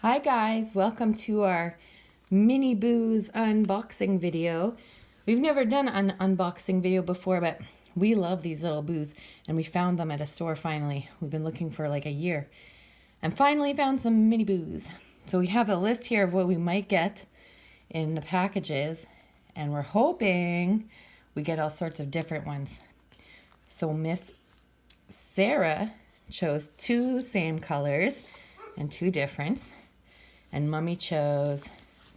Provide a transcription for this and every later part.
Hi guys, welcome to our mini booze unboxing video. We've never done an unboxing video before, but we love these little booze and we found them at a store finally. We've been looking for like a year and finally found some mini booze. So we have a list here of what we might get in the packages and we're hoping we get all sorts of different ones. So Miss Sarah chose two same colors and two different. And Mommy chose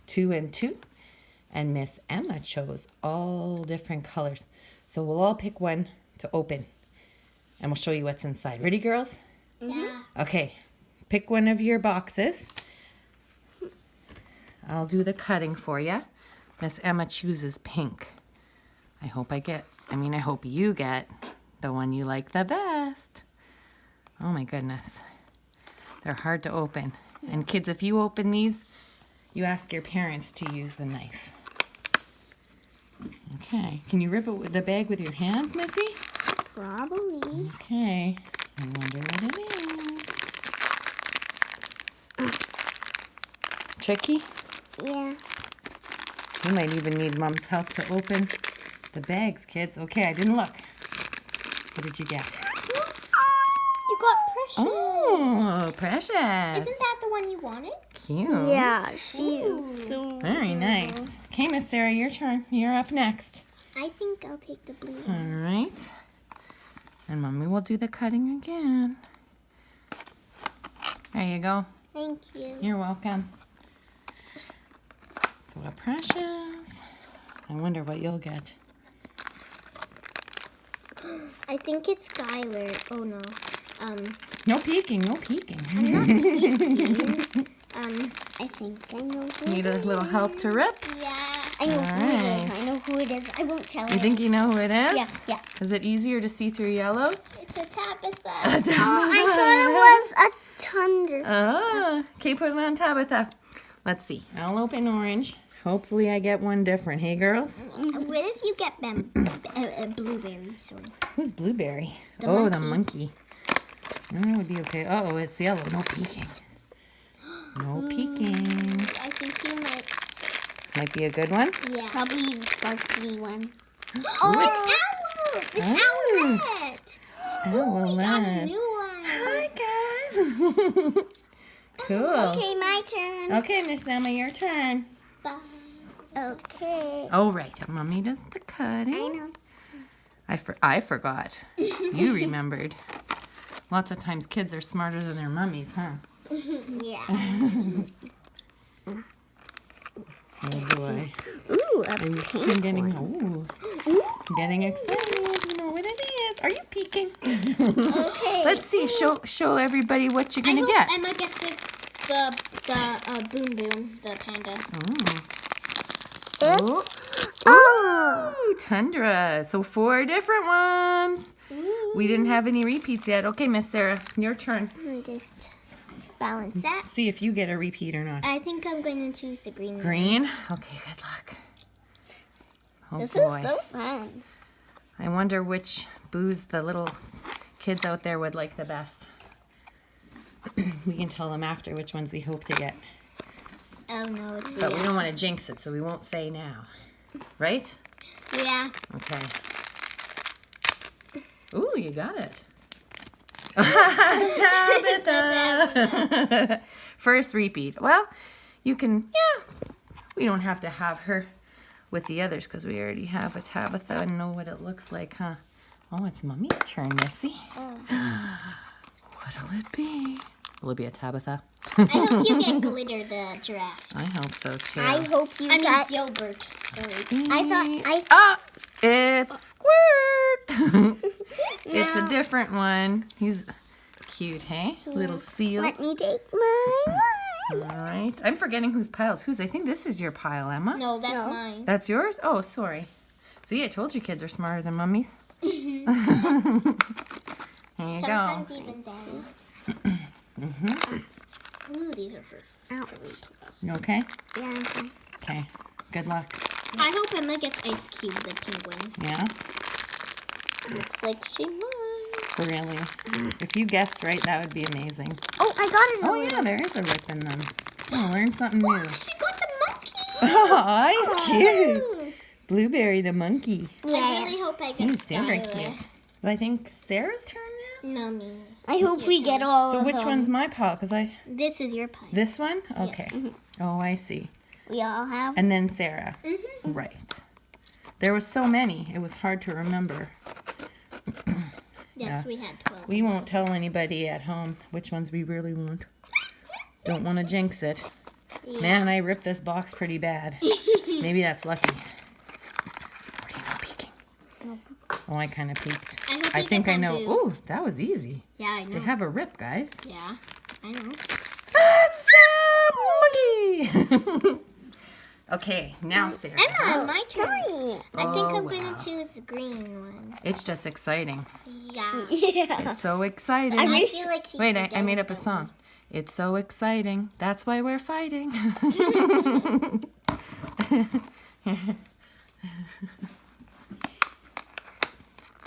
2 and 2. And Miss Emma chose all different colors. So we'll all pick one to open. And we'll show you what's inside. Ready, girls? Yeah. Okay. Pick one of your boxes. I'll do the cutting for you. Miss Emma chooses pink. I hope you get the one you like the best. Oh my goodness. They're hard to open. And kids, if you open these, you ask your parents to use the knife. Okay. Can you rip it with the bag with your hands, Missy? Probably. Okay. I wonder what it is. Tricky? Yeah. You might even need Mom's help to open the bags, kids. Okay, I didn't look. What did you get? You got Precious. Oh, Precious. Isn't that the one you wanted? Cute. Yeah, she is so Very nice. Okay, Miss Sarah, your turn. You're up next. I think I'll take the blue All one. right. And Mommy will do the cutting again. There you go. Thank you. You're welcome. So a Precious. I wonder what you'll get. I think it's Skylar. Oh no. No peeking, no peeking. I'm not peeking. I think I know who Need it a little help to rip? is. Yeah. I know who it is. I know who it is. I won't tell You think you know who it is? Yeah, yeah. Is it easier to see through yellow? It's a Tabitha. A Tabitha. Oh, I thought it was a Thunder. Ah, okay, put it on Tabitha. Let's see. I'll open orange. Hopefully I get one different. Hey, girls? What if you get blueberry? Sorry. Who's Blueberry? The The monkey. That would be okay. Uh-oh, it's yellow. No peeking. No peeking. I think you might. Might be a good one. Yeah. Probably the sparkly one. Oh, It's Owl! It's Owlette! Oh, we got a new one. Hi, guys. Cool. Okay, my turn. Okay, Miss Emma, your turn. Bye. Okay. Oh, right. Mommy does the cutting. I know. I forgot. You remembered. Lots of times kids are smarter than their mummies, huh? Yeah. Oh boy. Ooh, a I'm pink getting, one. I'm getting excited. You know what it is. Are you peeking? Okay. Let's see. Show everybody what you're I gonna hope get. Emma gets the Boom Boom, the panda. Oh. Ooh, Tundra. So 4 different ones. We didn't have any repeats yet. Okay, Miss Sarah, your turn. Just balance that. See if you get a repeat or not. I think I'm going to choose the green one. Green? Okay, good luck. Oh This boy. is so fun. I wonder which booze the little kids out there would like the best. We can tell them after which ones we hope to get. Oh no, it's But we don't want to jinx it, so we won't say now. Right? Yeah. Okay. Ooh, you got it. Tabitha. First repeat. Well, you can, we don't have to have her with the others because we already have a Tabitha and know what it looks like, huh? Oh, it's Mummy's turn, Missy. What'll it be? Will it be a Tabitha? I hope you get Glitter the giraffe. I hope so too. I hope you got Gilbert. Sorry. Oh, it's Squirt. It's a different one. He's cute, hey? Little seal. Let me take mine. All right. I'm forgetting whose pile's whose. I think this is your pile, Emma. No, that's mine. That's yours? Oh, sorry. See, I told you kids are smarter than mummies. There you Sometimes go. even daddy. Ooh, these are for. Ouch. You okay? Yeah, I'm fine. Okay. Good luck. I hope Emma gets Ice Cube, the penguin. Yeah? Looks like she might. Really. If you guessed right, that would be amazing. Oh, I got it. Oh, yeah, there is a rip in them. learn something new. She got the monkey. Oh, he's cute. Blueberry the monkey. I really hope I get He's super Skylar. cute. I think Sarah's turn now? No, me. I hope we get all So of which them. one's my pile? Because This is your pie. this one? Okay. Oh, I see. We all have. And then Sarah. Mm-hmm. Right. There was so many. It was hard to remember. Yes, we had 12. We won't tell anybody at home which ones we really want. Don't want to jinx it. Yeah. Man, I ripped this box pretty bad. Maybe that's lucky. Okay, no peeking. Oh, I kind of peeked. I hope I you think get I some know. boo. Ooh, that was easy. Yeah, I They know. have a rip, guys. Yeah, I know. That's a monkey. Okay, now Sarah. Emma, my turn. Sorry. I think Oh, I'm going wow. to choose the green one. It's just exciting. Yeah. Yeah. It's so exciting. I I wish- feel like she's Wait, I forgetting made up a about song. It's so exciting. That's why we're fighting. me.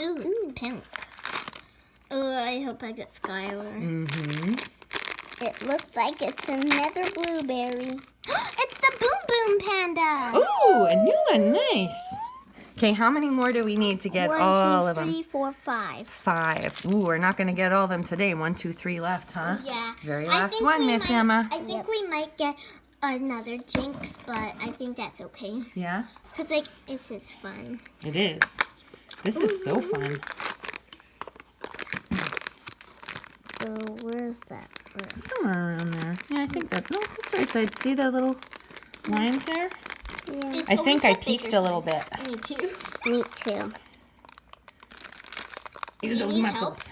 Ooh, it's pink. Oh, I hope I get Skylar. Mm-hmm. It looks like it's another blueberry. It's the Boom Boom Panda. Ooh, a new one. Nice. Okay, how many more do we need to get all 1, of 2, them? 3, 4, 5. 5. Ooh, we're not going to get all of them today. 1, 2, 3 left, huh? Yeah. Very I last think one, we Miss might- Emma. I think we might get another jinx, but I think that's okay. Yeah, Cause like this is fun. it is. This is so fun. So where's that? Somewhere around there. Yeah, I think that. No, that's right side. See the little lines there? Yeah. It's I think always I the peeked bigger a little bit. size. Me too. Me too. Use those need muscles.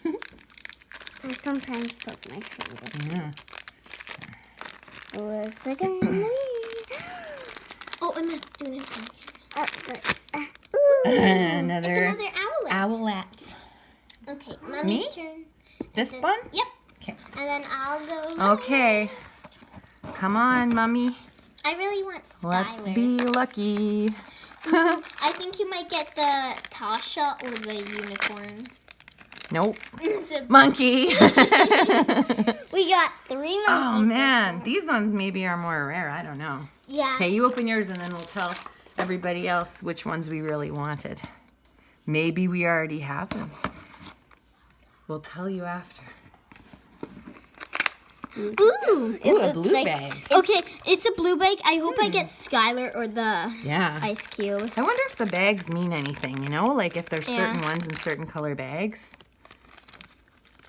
I sometimes put my finger. Yeah. What's it gonna be? Oh, Emma, do this one. That's it. It's Another another owlet. owlet. Okay, Mommy's Me? turn. This Then- one? Yep. Okay. And then I'll go. Okay. Come on, Mummy. I really want Skylar. Let's be lucky. I think you might get the Tasha or the unicorn. Nope. It's a- Monkey. We got 3 monkeys. Oh, man. These ones maybe are more rare. I don't know. yeah. Okay, you open yours and then we'll tell everybody else which ones we really wanted. Maybe we already have them. We'll tell you after. Ooh. It Ooh, a looks blue like- bag. Okay, it's a blue bag. I hope I get Skylar or the Yeah. ice cube. I wonder if the bags mean anything, you know? Like if there's certain Yeah. ones in certain color bags.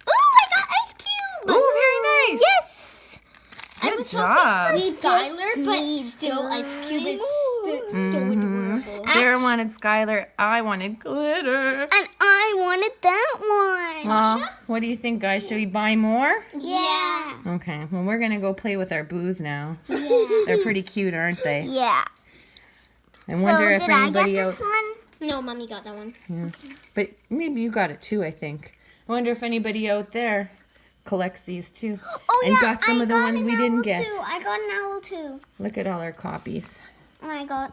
Ooh, I got ice cube. Ooh, very nice. Yes. I Good was job. hoping for Skylar, but need still, ice cube is so Mhm. adorable. Sarah wanted Skylar. I wanted glitter. And I wanted that one. Aw, what do you think, guys? Should we buy more? Yeah. Okay, well, we're going to go play with our boos now. Yeah. They're pretty cute, aren't they? Yeah. I wonder so if did I anybody get else. this one? No, Mommy got that one. But maybe you got it too, I think. I wonder if anybody out there collects these too. Oh, And yeah, got some I of the got ones an we didn't owl get. Too. I got an owl too. Look at all our copies. And I got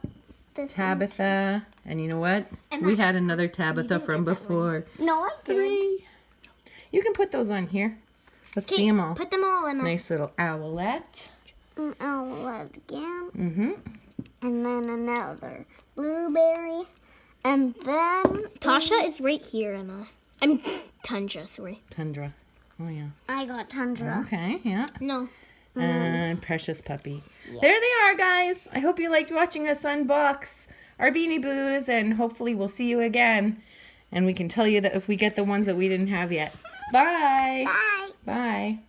this one. Tabitha. And you know what? Emma, We had another Tabitha didn't from get that one. before. No, I didn't. 3. You can put those on here. Let's see Okay, them all. put them all in. Nice little owlet. An owl again. Mm-hmm. And then another blueberry. And then Tasha is right here, Emma. I'm Tundra, sorry. Tundra. Oh, yeah. I got Tundra. Okay, yeah. No. And Precious Puppy. There they are, guys. I hope you liked watching us unbox our Beanie Boos, and hopefully we'll see you again. And we can tell you that if we get the ones that we didn't have yet. Bye. Bye. Bye.